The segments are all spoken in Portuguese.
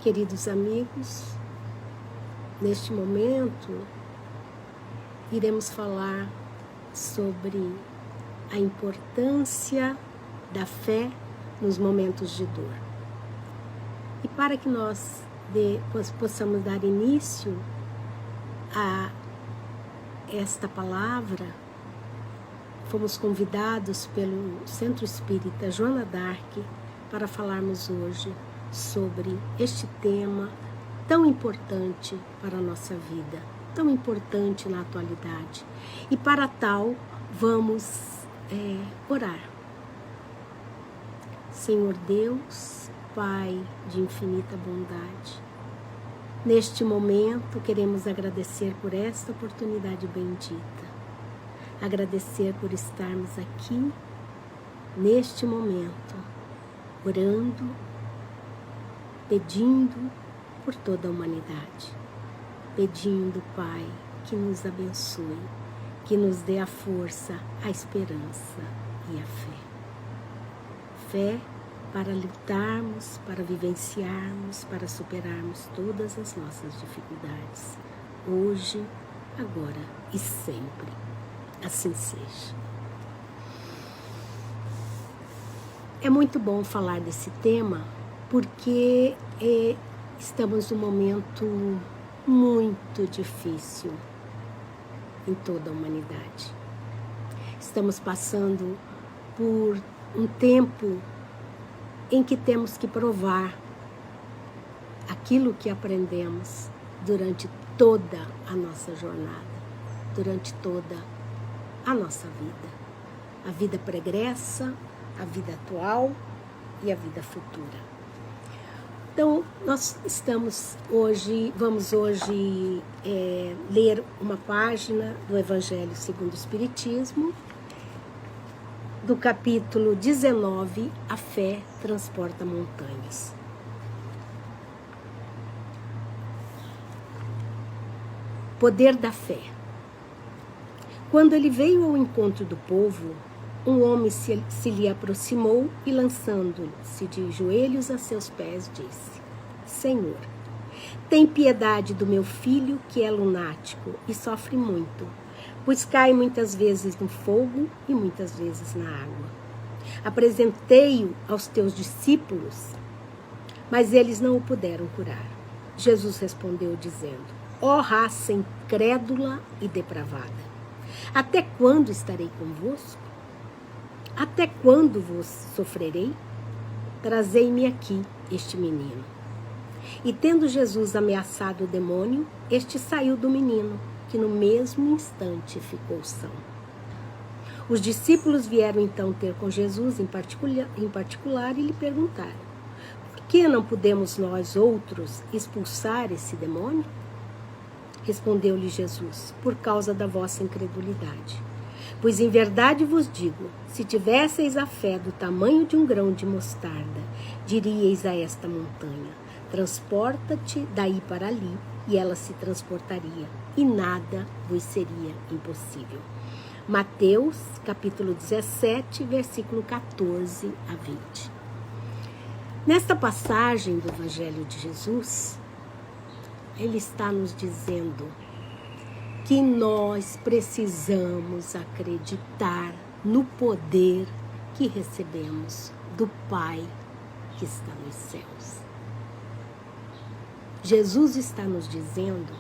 Queridos amigos, neste momento iremos falar sobre a importância da fé nos momentos de dor. E para que nós possamos dar início a esta palavra, fomos convidados pelo Centro Espírita Joana d'Arc para falarmos hoje sobre este tema tão importante para a nossa vida, tão importante na atualidade. E para tal, vamos orar. Senhor Deus, Pai de infinita bondade, neste momento queremos agradecer por esta oportunidade bendita, agradecer por estarmos aqui, neste momento, orando, pedindo por toda a humanidade, pedindo, Pai, que nos abençoe, que nos dê a força, a esperança e a fé. Fé para lutarmos, para vivenciarmos, para superarmos todas as nossas dificuldades, hoje, agora e sempre. Assim seja. É muito bom falar desse tema, porque estamos num momento muito difícil em toda a humanidade. Estamos passando por um tempo em que temos que provar aquilo que aprendemos durante toda a nossa jornada, durante toda a nossa vida. A vida pregressa, a vida atual e a vida futura. Então, nós vamos hoje ler uma página do Evangelho segundo o Espiritismo, do capítulo 19, A Fé Transporta Montanhas. Poder da fé. Quando ele veio ao encontro do povo, um homem se lhe aproximou e, lançando-se de joelhos a seus pés, disse: Senhor, tem piedade do meu filho, que é lunático e sofre muito, pois cai muitas vezes no fogo e muitas vezes na água. Apresentei-o aos teus discípulos, mas eles não o puderam curar. Jesus respondeu dizendo: Ó raça incrédula e depravada, até quando estarei convosco? Até quando vos sofrerei? Trazei-me aqui este menino. E tendo Jesus ameaçado o demônio, este saiu do menino, que no mesmo instante ficou são. Os discípulos vieram então ter com Jesus em particular e lhe perguntaram: Por que não podemos nós outros expulsar esse demônio? Respondeu-lhe Jesus: Por causa da vossa incredulidade. Pois em verdade vos digo, se tivesseis a fé do tamanho de um grão de mostarda, diríeis a esta montanha: transporta-te daí para ali, e ela se transportaria, e nada vos seria impossível. Mateus, capítulo 17, versículo 14 a 20. Nesta passagem do Evangelho de Jesus, ele está nos dizendo que nós precisamos acreditar no poder que recebemos do Pai que está nos céus. Jesus está nos dizendo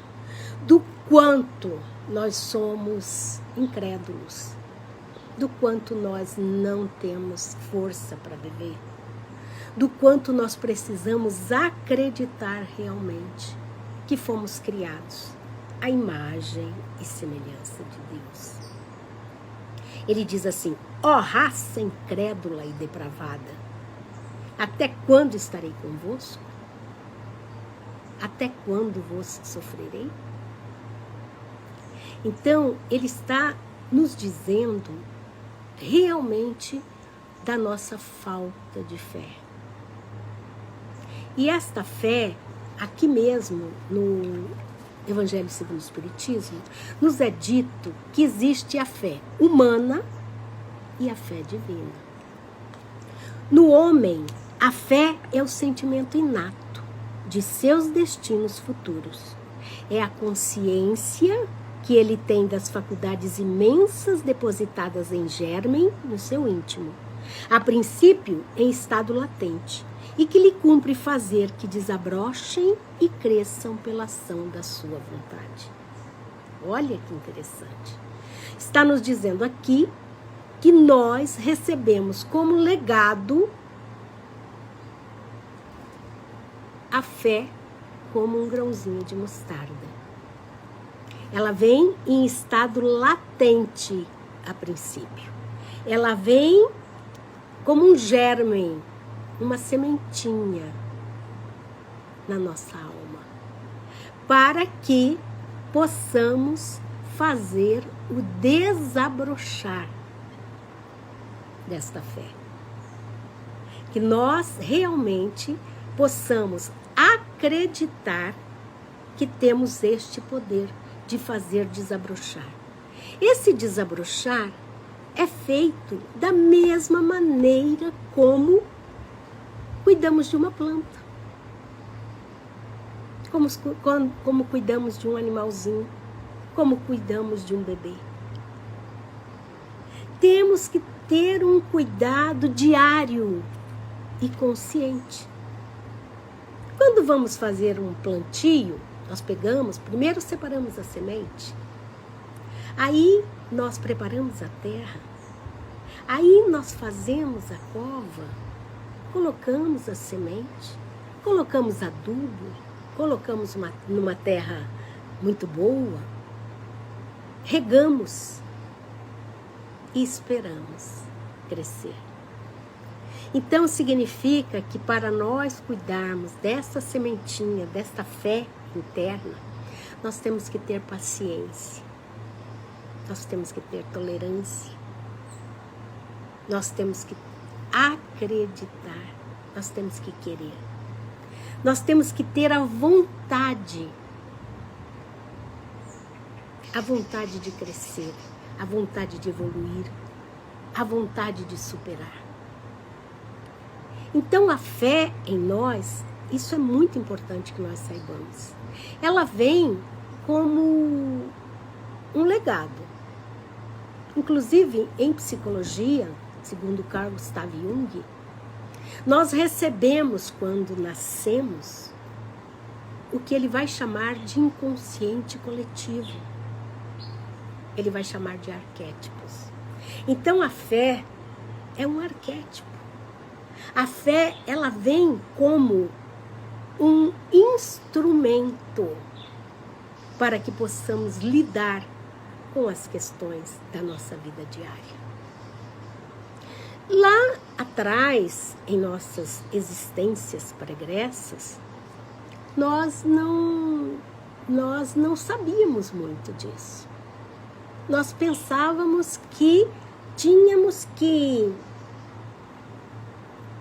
do quanto nós somos incrédulos, do quanto nós não temos força para viver, do quanto nós precisamos acreditar realmente que fomos criados à imagem e semelhança de Deus. Ele diz assim: ó raça incrédula e depravada, até quando estarei convosco? Até quando vos sofrerei? Então, ele está nos dizendo realmente da nossa falta de fé. E esta fé, aqui mesmo no Evangelho segundo o Espiritismo, nos é dito que existe a fé humana e a fé divina. No homem, a fé é o sentimento inato, de seus destinos futuros. É a consciência que ele tem das faculdades imensas depositadas em germen no seu íntimo, a princípio em estado latente, e que lhe cumpre fazer que desabrochem e cresçam pela ação da sua vontade. Olha que interessante. Está nos dizendo aqui que nós recebemos como legado a fé como um grãozinho de mostarda. Ela vem em estado latente a princípio. Ela vem como um germen, uma sementinha na nossa alma, para que possamos fazer o desabrochar desta fé. Que nós realmente possamos acreditar que temos este poder de fazer desabrochar. Esse desabrochar é feito da mesma maneira como cuidamos de uma planta, como cuidamos de um animalzinho, como cuidamos de um bebê. Temos que ter um cuidado diário e consciente. Quando vamos fazer um plantio, nós primeiro separamos a semente, aí nós preparamos a terra, aí nós fazemos a cova, colocamos a semente, colocamos adubo, colocamos numa terra muito boa, regamos e esperamos crescer. Então significa que para nós cuidarmos dessa sementinha, desta fé interna, nós temos que ter paciência, nós temos que ter tolerância, nós temos que acreditar, nós temos que querer, nós temos que ter a vontade de crescer, a vontade de evoluir, a vontade de superar. Então a fé em nós, isso é muito importante que nós saibamos. Ela vem como um legado. Inclusive em psicologia, segundo Carl Gustav Jung, nós recebemos quando nascemos o que ele vai chamar de inconsciente coletivo. Ele vai chamar de arquétipos. Então a fé é um arquétipo. A fé, ela vem como um instrumento para que possamos lidar com as questões da nossa vida diária. Lá atrás, em nossas existências pregressas, nós não sabíamos muito disso. Nós pensávamos que tínhamos que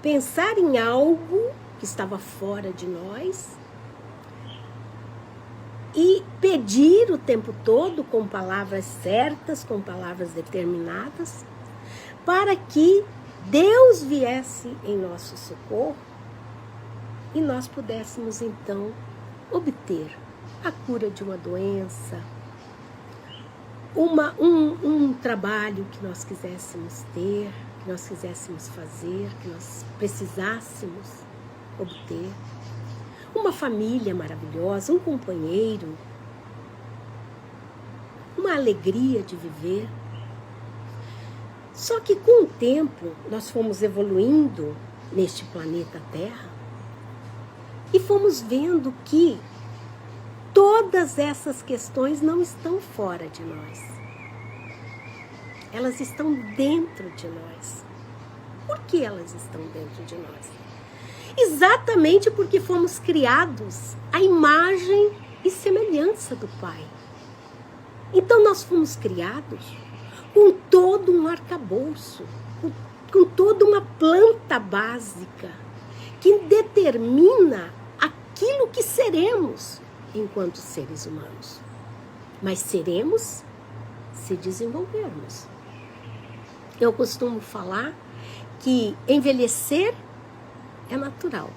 pensar em algo que estava fora de nós e pedir o tempo todo com palavras certas, com palavras determinadas, para que Deus viesse em nosso socorro e nós pudéssemos então obter a cura de uma doença, um trabalho que nós quiséssemos ter, que nós quiséssemos fazer, que nós precisássemos obter, uma família maravilhosa, um companheiro, uma alegria de viver. Só que com o tempo nós fomos evoluindo neste planeta Terra e fomos vendo que todas essas questões não estão fora de nós. Elas estão dentro de nós. Por que elas estão dentro de nós? Exatamente porque fomos criados à imagem e semelhança do Pai. Então nós fomos criados com todo um arcabouço, com toda uma planta básica que determina aquilo que seremos enquanto seres humanos. Mas seremos se desenvolvermos. Eu costumo falar que envelhecer é natural.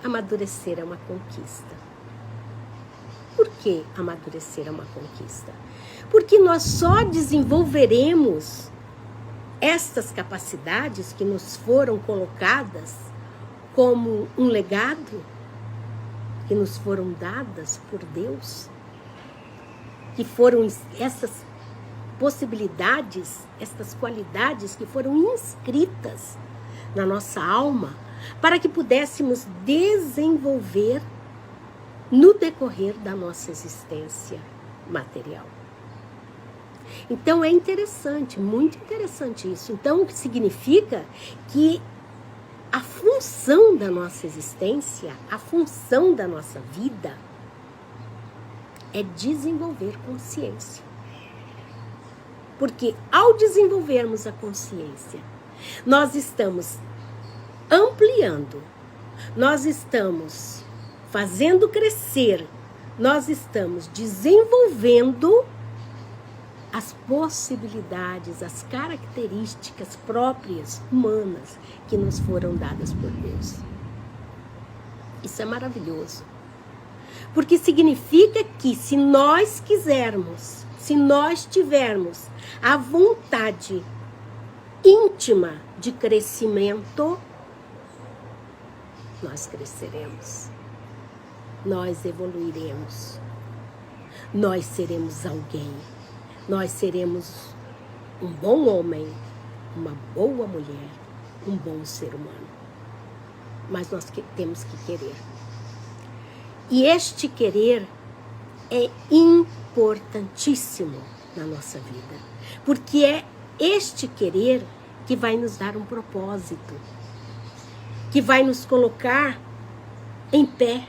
amadurecer é uma conquista. Por que amadurecer é uma conquista? Porque nós só desenvolveremos estas capacidades que nos foram colocadas como um legado, que nos foram dadas por Deus, que foram essas possibilidades, estas qualidades que foram inscritas na nossa alma, para que pudéssemos desenvolver no decorrer da nossa existência material. Então é interessante, muito interessante isso. Então o que significa que a função da nossa existência, a função da nossa vida é desenvolver consciência. Porque ao desenvolvermos a consciência, nós estamos ampliando, nós estamos fazendo crescer, nós estamos desenvolvendo as possibilidades, as características próprias, humanas, que nos foram dadas por Deus. Isso é maravilhoso. Porque significa que se nós quisermos, se nós tivermos a vontade íntima de crescimento, nós cresceremos, nós evoluiremos, nós seremos alguém, nós seremos um bom homem, uma boa mulher, um bom ser humano. Mas nós temos que querer. E este querer é importantíssimo na nossa vida, porque é este querer que vai nos dar um propósito, que vai nos colocar em pé,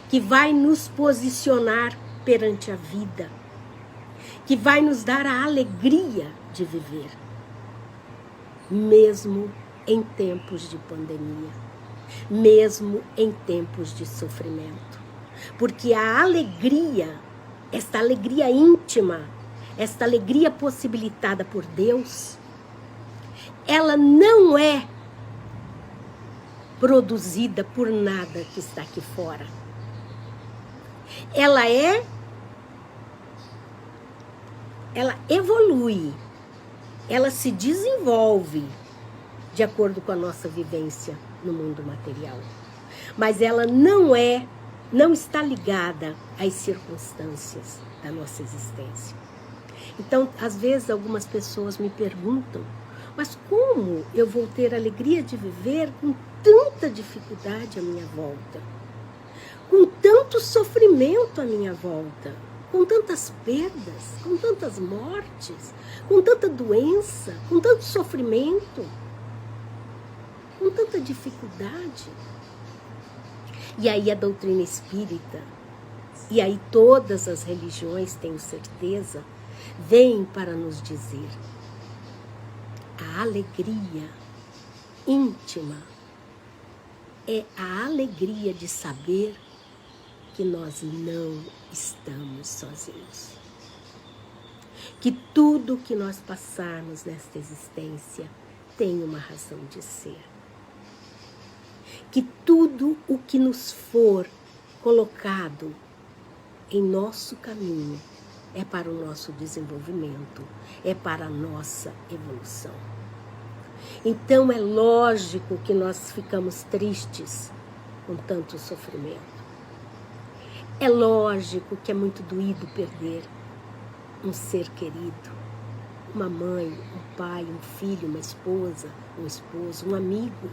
que vai nos posicionar perante a vida, que vai nos dar a alegria de viver, mesmo em tempos de pandemia, mesmo em tempos de sofrimento. Porque a alegria, esta alegria íntima, esta alegria possibilitada por Deus, ela não é produzida por nada que está aqui fora. Ela evolui, ela se desenvolve de acordo com a nossa vivência no mundo material. Mas ela não está ligada às circunstâncias da nossa existência. Então, às vezes, algumas pessoas me perguntam, mas como eu vou ter a alegria de viver com tanta dificuldade à minha volta? Com tanto sofrimento à minha volta? Com tantas perdas, com tantas mortes, com tanta doença, com tanto sofrimento, com tanta dificuldade? E aí a doutrina espírita, e aí todas as religiões, tenho certeza, vêm para nos dizer: a alegria íntima é a alegria de saber que nós não estamos sozinhos. Que tudo que nós passarmos nesta existência tem uma razão de ser. Que tudo o que nos for colocado em nosso caminho é para o nosso desenvolvimento, é para a nossa evolução. Então é lógico que nós ficamos tristes com tanto sofrimento. É lógico que é muito doído perder um ser querido, uma mãe, um pai, um filho, uma esposa, um esposo, um amigo.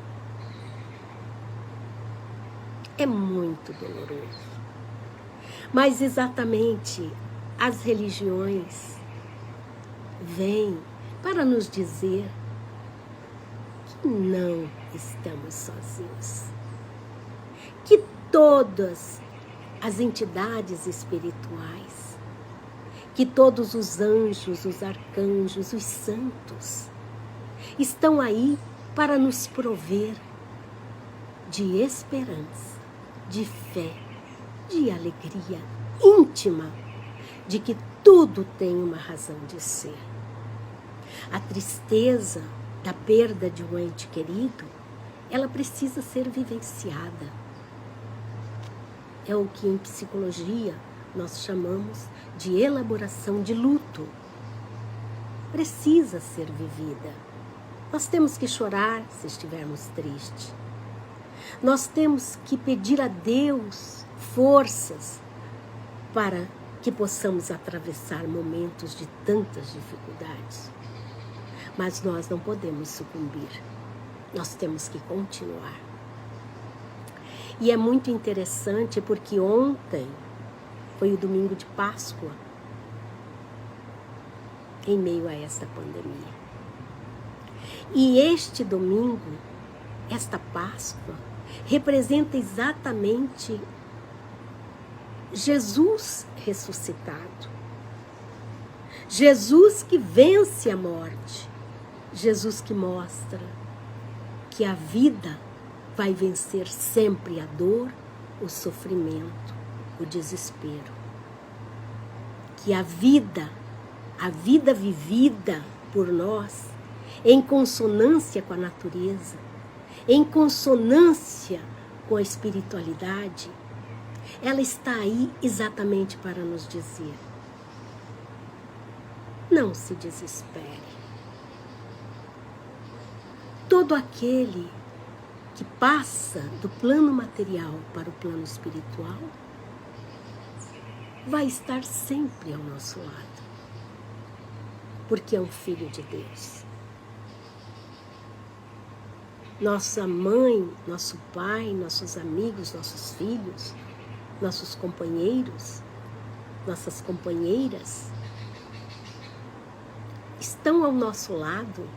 É muito doloroso. Mas exatamente as religiões vêm para nos dizer que não estamos sozinhos. Que todas as entidades espirituais, que todos os anjos, os arcanjos, os santos, estão aí para nos prover de esperança, de fé, de alegria íntima, de que tudo tem uma razão de ser. A tristeza da perda de um ente querido ela precisa ser vivenciada. É o que em psicologia nós chamamos de elaboração de luto. Precisa ser vivida. Nós temos que chorar se estivermos tristes. Nós temos que pedir a Deus forças para que possamos atravessar momentos de tantas dificuldades. Mas nós não podemos sucumbir. Nós temos que continuar. E é muito interessante porque ontem foi o domingo de Páscoa, em meio a esta pandemia. E este domingo, esta Páscoa, representa exatamente Jesus ressuscitado. Jesus que vence a morte. Jesus que mostra que a vida vai vencer sempre a dor, o sofrimento, o desespero. Que a vida vivida por nós, em consonância com a natureza, em consonância com a espiritualidade, ela está aí exatamente para nos dizer: não se desespere. Todo aquele que passa do plano material para o plano espiritual vai estar sempre ao nosso lado, porque é um filho de Deus. Nossa mãe, nosso pai, nossos amigos, nossos filhos, nossos companheiros, nossas companheiras estão ao nosso lado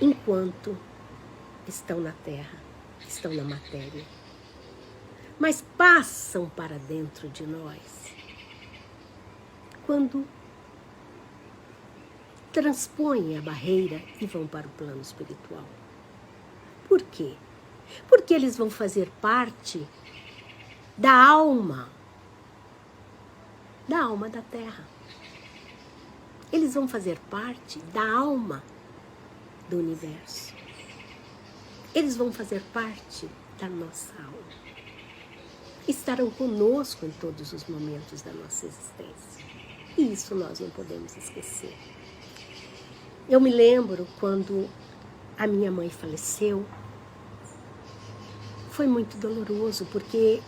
enquanto estão na terra, estão na matéria. Mas passam para dentro de nós quando transpõem a barreira e vão para o plano espiritual. Por quê? Porque eles vão fazer parte da alma da terra. Eles vão fazer parte da alma do universo. Eles vão fazer parte da nossa alma. Estarão conosco em todos os momentos da nossa existência. E isso nós não podemos esquecer. Eu me lembro quando a minha mãe faleceu, foi muito doloroso, porque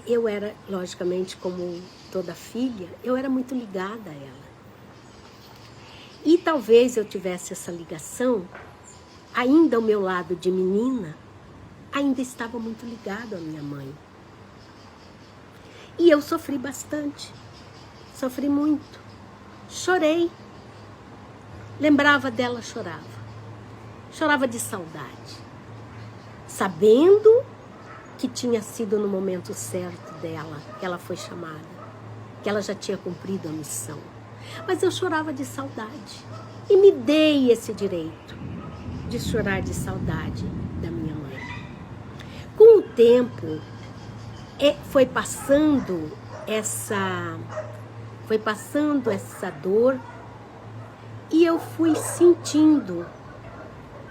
eu era, logicamente, como toda filha, eu era muito ligada a ela. E talvez eu tivesse essa ligação, ainda ao meu lado de menina, ainda estava muito ligado à minha mãe. E eu sofri bastante, sofri muito, chorei. Lembrava dela, chorava de saudade, sabendo que tinha sido no momento certo dela, que ela foi chamada, que ela já tinha cumprido a missão. Mas eu chorava de saudade e me dei esse direito de chorar de saudade da minha mãe. Com o tempo, foi passando essa dor. E eu fui sentindo,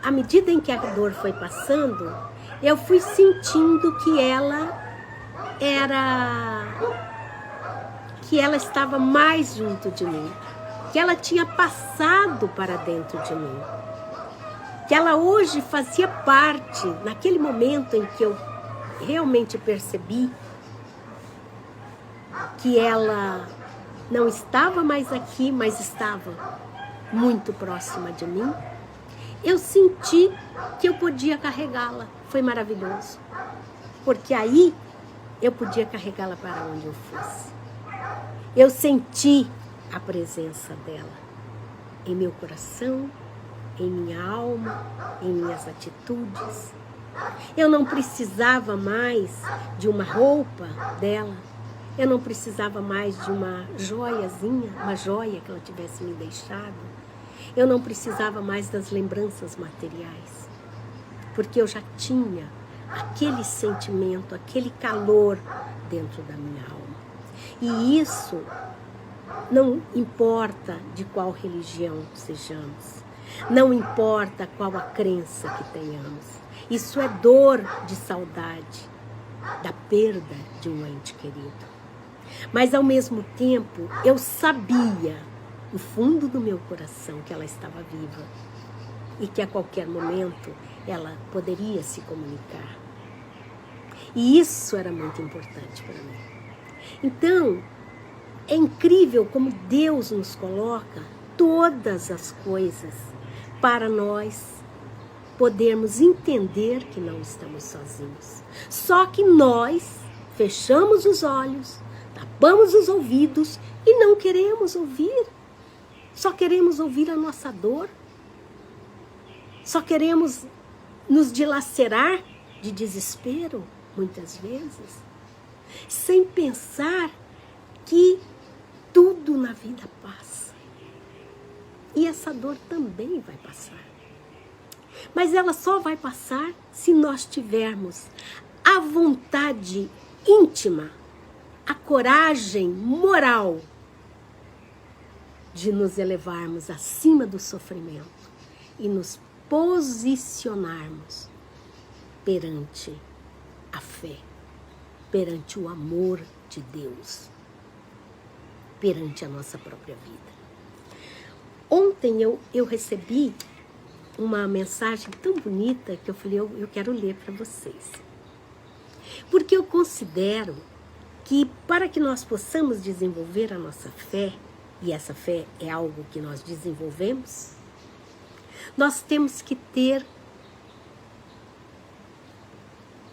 à medida em que a dor foi passando, eu fui sentindo que ela estava mais junto de mim, que ela tinha passado para dentro de mim, que ela hoje fazia parte, naquele momento em que eu realmente percebi que ela não estava mais aqui, mas estava muito próxima de mim, eu senti que eu podia carregá-la. Foi maravilhoso, porque aí eu podia carregá-la para onde eu fosse. Eu senti a presença dela em meu coração, em minha alma, em minhas atitudes. Eu não precisava mais de uma roupa dela, eu não precisava mais de uma joiazinha, uma joia que ela tivesse me deixado. Eu não precisava mais das lembranças materiais, porque eu já tinha aquele sentimento, aquele calor dentro da minha alma. E isso não importa de qual religião sejamos, Não importa qual a crença que tenhamos. Isso é dor de saudade da perda de um ente querido. Mas, ao mesmo tempo, eu sabia, no fundo do meu coração, que ela estava viva e que a qualquer momento ela poderia se comunicar. E isso era muito importante para mim. Então, é incrível como Deus nos coloca todas as coisas para nós podermos entender que não estamos sozinhos. Só que nós fechamos os olhos, tapamos os ouvidos e não queremos ouvir. Só queremos ouvir a nossa dor. Só queremos nos dilacerar de desespero, muitas vezes, sem pensar que tudo na vida passa. E essa dor também vai passar. Mas ela só vai passar se nós tivermos a vontade íntima, a coragem moral de nos elevarmos acima do sofrimento e nos posicionarmos perante a fé, perante o amor de Deus, perante a nossa própria vida. Ontem eu recebi uma mensagem tão bonita que eu falei, eu quero ler para vocês. Porque eu considero que para que nós possamos desenvolver a nossa fé, e essa fé é algo que nós desenvolvemos, nós temos que ter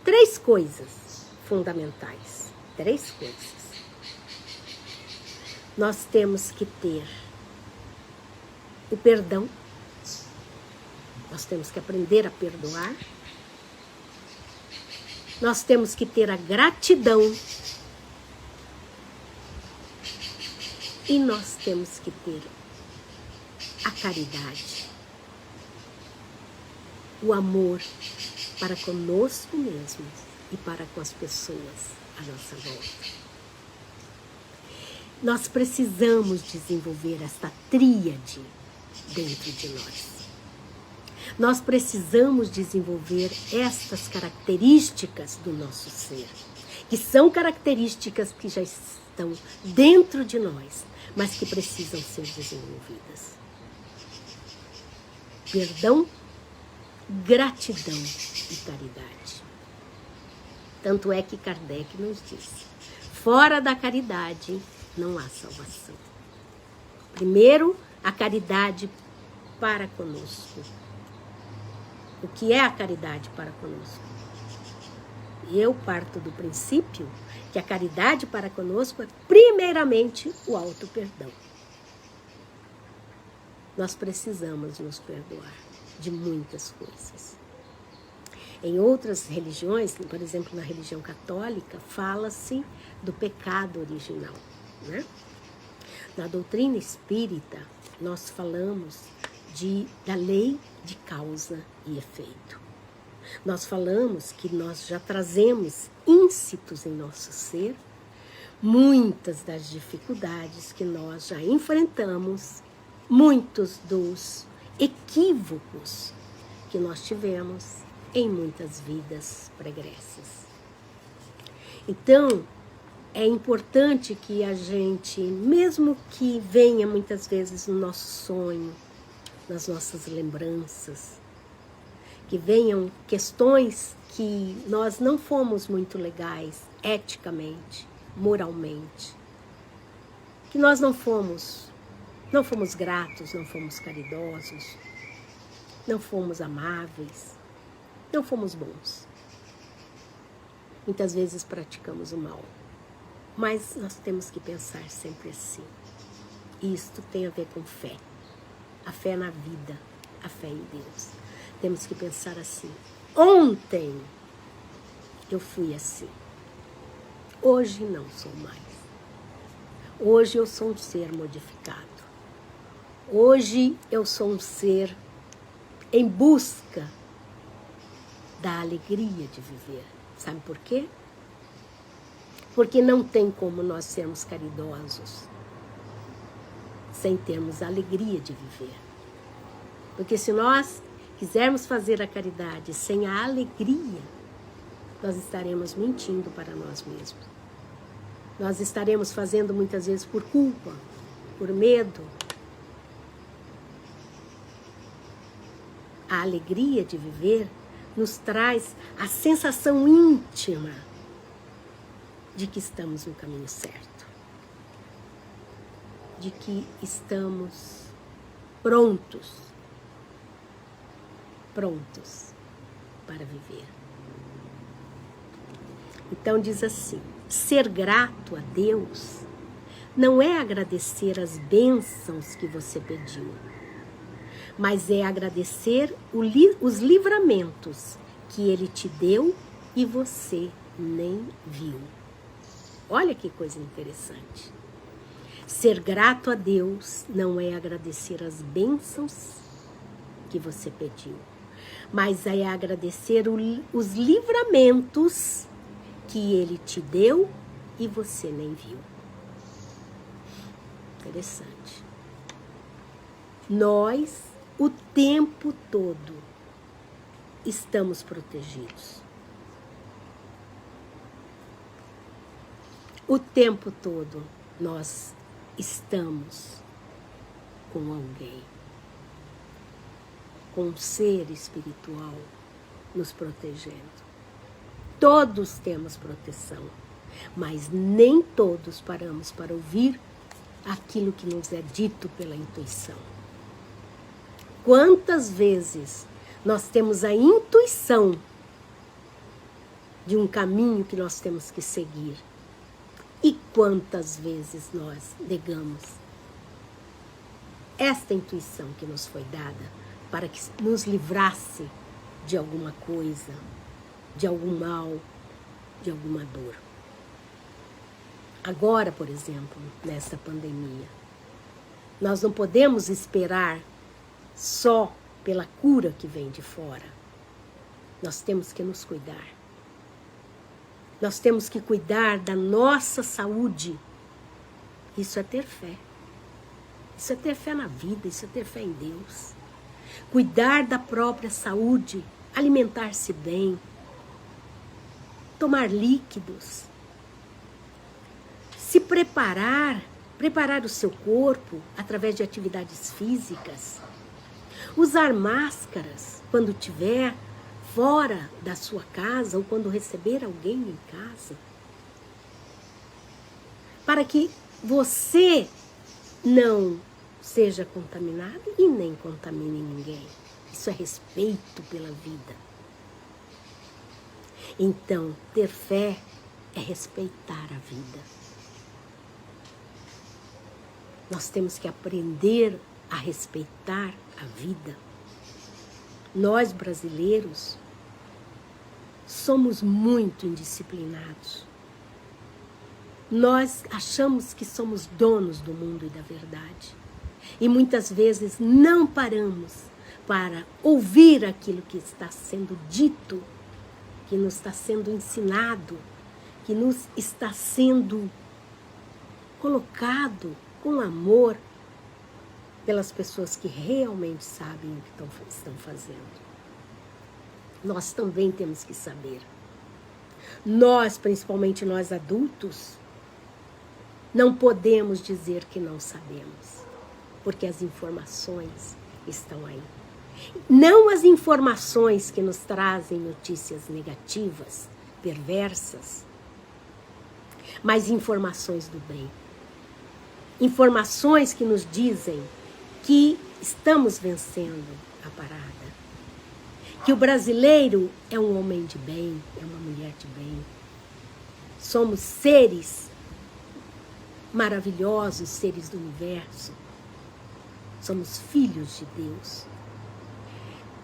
3 coisas fundamentais. 3 coisas. Nós temos que ter o perdão. Nós temos que aprender a perdoar. Nós temos que ter a gratidão. E nós temos que ter a caridade. O amor para conosco mesmos e para com as pessoas à nossa volta. Nós precisamos desenvolver esta tríade dentro de nós. Nós precisamos desenvolver estas características do nosso ser, que são características que já estão dentro de nós, mas que precisam ser desenvolvidas. Perdão, gratidão e caridade. Tanto é que Kardec nos disse, fora da caridade não há salvação. Primeiro, a caridade para conosco. O que é a caridade para conosco? Eu parto do princípio que a caridade para conosco é primeiramente o auto-perdão. Nós precisamos nos perdoar de muitas coisas. Em outras religiões, por exemplo, na religião católica, fala-se do pecado original, né? Na doutrina espírita, nós falamos da lei de causa e efeito. Nós falamos que nós já trazemos íncitos em nosso ser muitas das dificuldades que nós já enfrentamos, muitos dos equívocos que nós tivemos em muitas vidas pregressas. Então, é importante que a gente, mesmo que venha muitas vezes no nosso sonho, nas nossas lembranças, que venham questões que nós não fomos muito legais eticamente, moralmente, que nós não fomos gratos, não fomos caridosos, não fomos amáveis, não fomos bons. Muitas vezes praticamos o mal, mas nós temos que pensar sempre assim. Isto tem a ver com fé, a fé na vida, a fé em Deus. Temos que pensar assim, ontem eu fui assim, hoje não sou mais. Hoje eu sou um ser modificado. Hoje eu sou um ser em busca da alegria de viver. Sabe por quê? Porque não tem como nós sermos caridosos sem termos a alegria de viver. Porque se nós quisermos fazer a caridade sem a alegria, nós estaremos mentindo para nós mesmos. Nós estaremos fazendo muitas vezes por culpa, por medo. A alegria de viver nos traz a sensação íntima de que estamos no caminho certo, de que estamos prontos para viver. Então diz assim: ser grato a Deus não é agradecer as bênçãos que você pediu, mas é agradecer os livramentos que Ele te deu e você nem viu. Olha que coisa interessante. Ser grato a Deus não é agradecer as bênçãos que você pediu, mas é agradecer os livramentos que Ele te deu e você nem viu. Interessante. Nós, o tempo todo, estamos protegidos. O tempo todo nós estamos com alguém, com um ser espiritual nos protegendo. Todos temos proteção, mas nem todos paramos para ouvir aquilo que nos é dito pela intuição. Quantas vezes nós temos a intuição de um caminho que nós temos que seguir, e quantas vezes nós negamos esta intuição que nos foi dada para que nos livrasse de alguma coisa, de algum mal, de alguma dor. Agora, por exemplo, nessa pandemia, nós não podemos esperar só pela cura que vem de fora. Nós temos que nos cuidar. Nós temos que cuidar da nossa saúde. Isso é ter fé. Isso é ter fé na vida, isso é ter fé em Deus. Cuidar da própria saúde, alimentar-se bem, tomar líquidos, se preparar o seu corpo através de atividades físicas, usar máscaras quando tiver fora da sua casa ou quando receber alguém em casa, para que você não seja contaminado e nem contamine ninguém. Isso é respeito pela vida. Então, ter fé é respeitar a vida. Nós temos que aprender a respeitar a vida. Nós, brasileiros, somos muito indisciplinados. Nós achamos que somos donos do mundo e da verdade. E muitas vezes não paramos para ouvir aquilo que está sendo dito, que nos está sendo ensinado, que nos está sendo colocado com amor pelas pessoas que realmente sabem o que estão fazendo. Nós também temos que saber. Nós, principalmente nós adultos, não podemos dizer que não sabemos, porque as informações estão aí. Não as informações que nos trazem notícias negativas, perversas, mas informações do bem. Informações que nos dizem que estamos vencendo a parada. Que o brasileiro é um homem de bem, é uma mulher de bem. Somos seres maravilhosos, seres do universo. Somos filhos de Deus.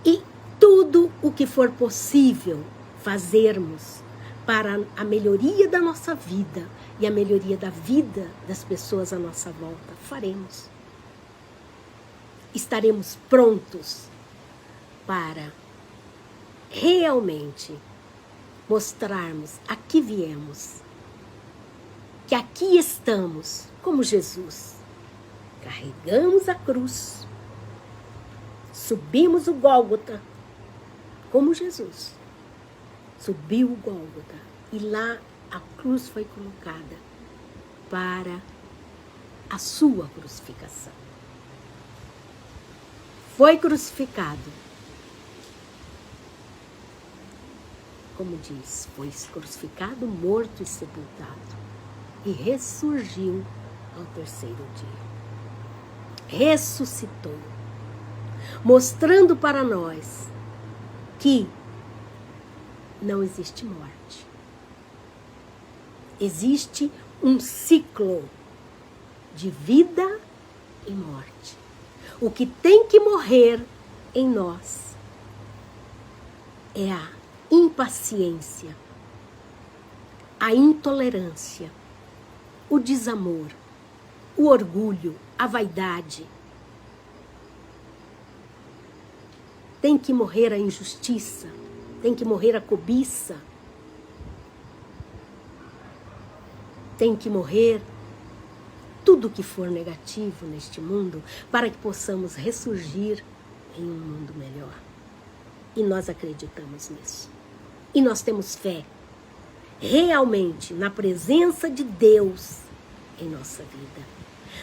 E tudo o que for possível fazermos para a melhoria da nossa vida e a melhoria da vida das pessoas à nossa volta, faremos. Estaremos prontos para realmente mostrarmos a que viemos, que aqui estamos como Jesus. Carregamos a cruz, subimos o Gólgota, como Jesus subiu o Gólgota, e lá a cruz foi colocada para a sua crucificação. Foi crucificado. Como diz, foi crucificado, morto e sepultado. E ressurgiu ao terceiro dia. Ressuscitou. Mostrando para nós que não existe morte. Existe um ciclo de vida e morte. O que tem que morrer em nós é a impaciência, a intolerância, o desamor, o orgulho, a vaidade. Tem que morrer a injustiça, tem que morrer a cobiça, tem que morrer tudo que for negativo neste mundo para que possamos ressurgir em um mundo melhor. E nós acreditamos nisso. E nós temos fé realmente na presença de Deus em nossa vida,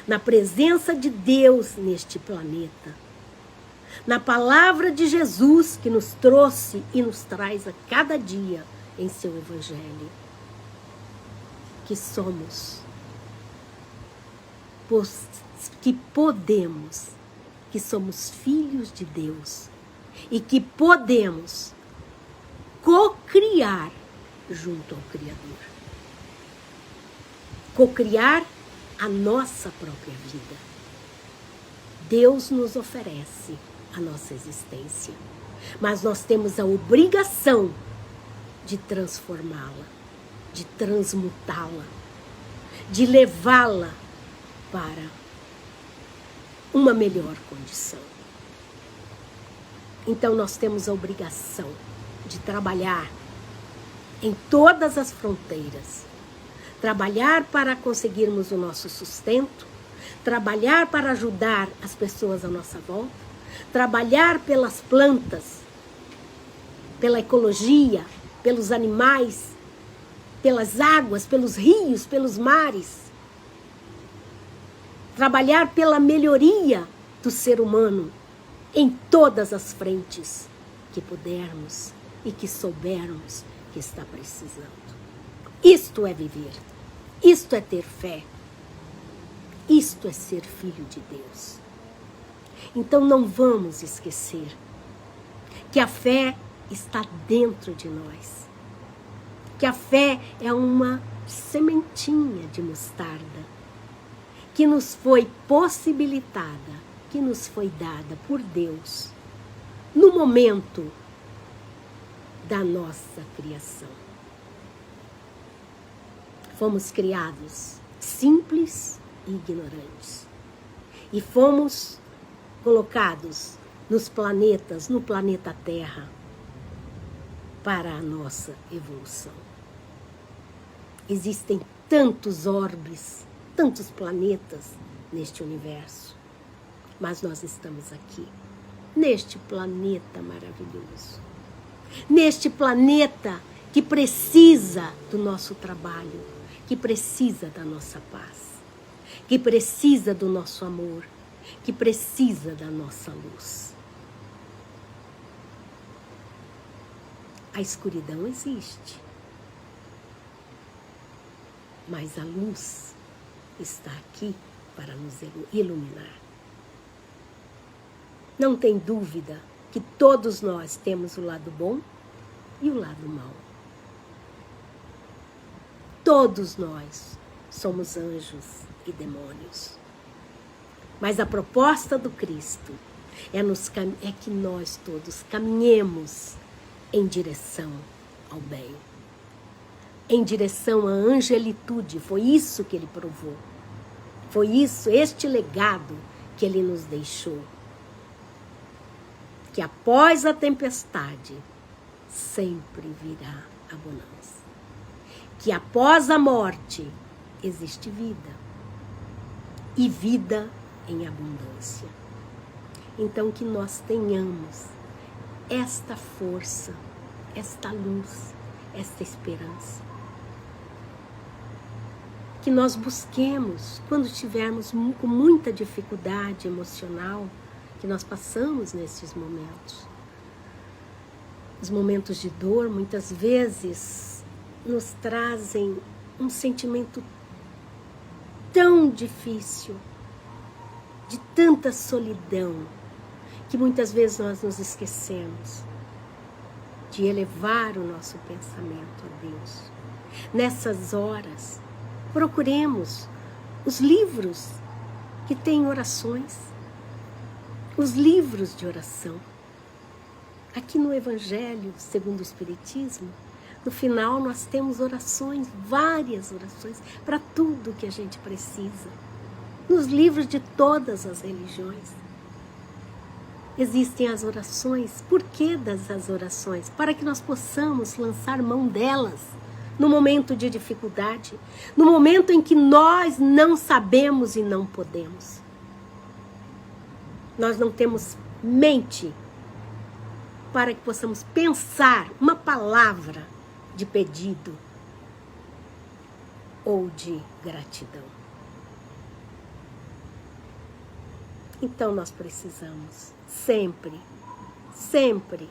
na presença de Deus neste planeta, na palavra de Jesus que nos trouxe e nos traz a cada dia em seu Evangelho, que somos, que podemos, que somos filhos de Deus e que podemos co-criar junto ao Criador. Co-criar a nossa própria vida. Deus nos oferece a nossa existência, mas nós temos a obrigação de transformá-la, de transmutá-la, de levá-la para uma melhor condição. Então nós temos a obrigação de trabalhar em todas as fronteiras, trabalhar para conseguirmos o nosso sustento, trabalhar para ajudar as pessoas à nossa volta, trabalhar pelas plantas, pela ecologia, pelos animais, pelas águas, pelos rios, pelos mares. Trabalhar pela melhoria do ser humano em todas as frentes que pudermos e que soubermos que está precisando. Isto é viver, isto é ter fé, isto é ser filho de Deus. Então não vamos esquecer que a fé está dentro de nós, que a fé é uma sementinha de mostarda que nos foi possibilitada, que nos foi dada por Deus no momento da nossa criação. Fomos criados simples e ignorantes. E fomos colocados nos planetas, no planeta Terra, para a nossa evolução. Existem tantos orbes, tantos planetas neste universo, mas nós estamos aqui, neste planeta maravilhoso, neste planeta que precisa do nosso trabalho, que precisa da nossa paz, que precisa do nosso amor, que precisa da nossa luz. A escuridão existe, mas a luz está aqui para nos iluminar. Não tem dúvida que todos nós temos o lado bom e o lado mau. Todos nós somos anjos e demônios. Mas a proposta do Cristo é que nós todos caminhemos em direção ao bem, em direção à angelitude. Foi isso que ele provou. Foi isso, este legado que ele nos deixou. Que após a tempestade sempre virá a bonança. Que após a morte existe vida. E vida em abundância. Então que nós tenhamos esta força, esta luz, esta esperança. Que nós busquemos, quando estivermos com muita dificuldade emocional, que nós passamos nesses momentos. Os momentos de dor, muitas vezes, nos trazem um sentimento tão difícil, de tanta solidão, que muitas vezes nós nos esquecemos de elevar o nosso pensamento a Deus. Nessas horas, procuremos os livros que têm orações, os livros de oração. Aqui no Evangelho, segundo o Espiritismo, no final nós temos orações, várias orações, para tudo que a gente precisa. Nos livros de todas as religiões existem as orações. Por que das orações? Para que nós possamos lançar mão delas no momento de dificuldade, no momento em que nós não sabemos e não podemos. Nós não temos mente para que possamos pensar uma palavra de pedido ou de gratidão. Então nós precisamos sempre, sempre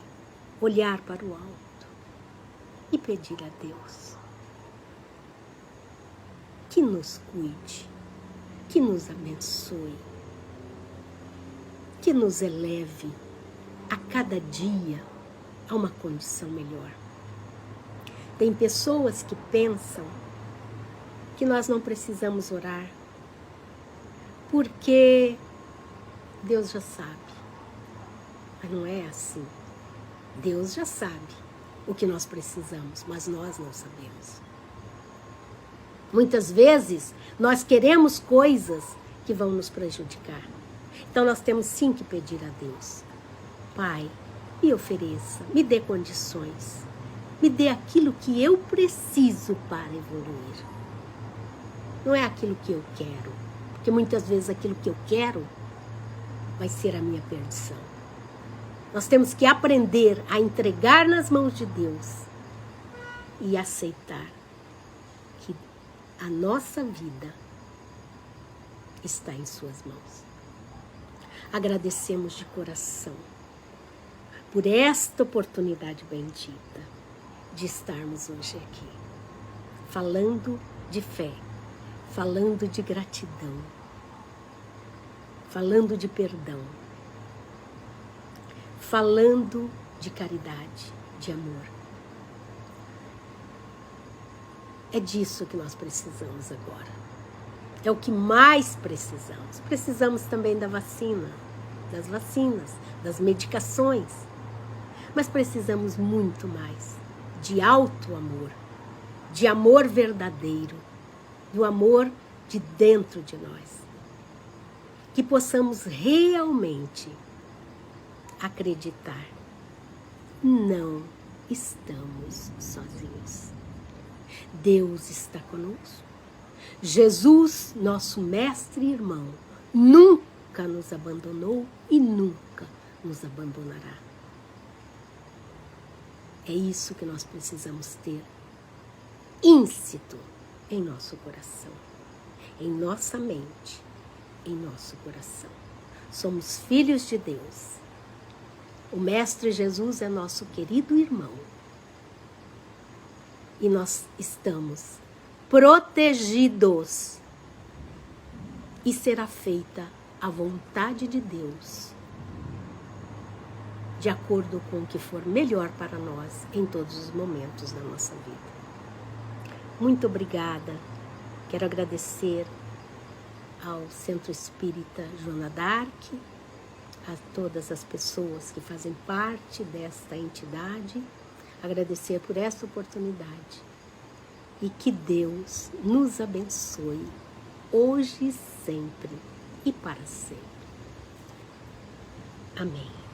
olhar para o alto e pedir a Deus que nos cuide, que nos abençoe, que nos eleve a cada dia a uma condição melhor. Tem pessoas que pensam que nós não precisamos orar porque Deus já sabe. Mas não é assim. Deus já sabe o que nós precisamos, mas nós não sabemos. Muitas vezes nós queremos coisas que vão nos prejudicar. Então nós temos sim que pedir a Deus: Pai, me ofereça, me dê condições, me dê aquilo que eu preciso para evoluir. Não é aquilo que eu quero, porque muitas vezes aquilo que eu quero vai ser a minha perdição. Nós temos que aprender a entregar nas mãos de Deus e aceitar que a nossa vida está em suas mãos. Agradecemos de coração por esta oportunidade bendita de estarmos hoje aqui, falando de fé, falando de gratidão, falando de perdão, falando de caridade, de amor. É disso que nós precisamos agora. É o que mais precisamos. Precisamos também da vacina, das vacinas, das medicações. Mas precisamos muito mais de alto amor, de amor verdadeiro, do amor de dentro de nós. Que possamos realmente acreditar, não estamos sozinhos. Deus está conosco. Jesus, nosso mestre e irmão, nunca nos abandonou e nunca nos abandonará. É isso que nós precisamos ter íncito em nosso coração, em nossa mente, em nosso coração. Somos filhos de Deus. O Mestre Jesus é nosso querido irmão. E nós estamos protegidos. E será feita a vontade de Deus, de acordo com o que for melhor para nós em todos os momentos da nossa vida. Muito obrigada. Quero agradecer ao Centro Espírita Joana d'Arc, a todas as pessoas que fazem parte desta entidade, agradecer por esta oportunidade e que Deus nos abençoe hoje, sempre e para sempre. Amém.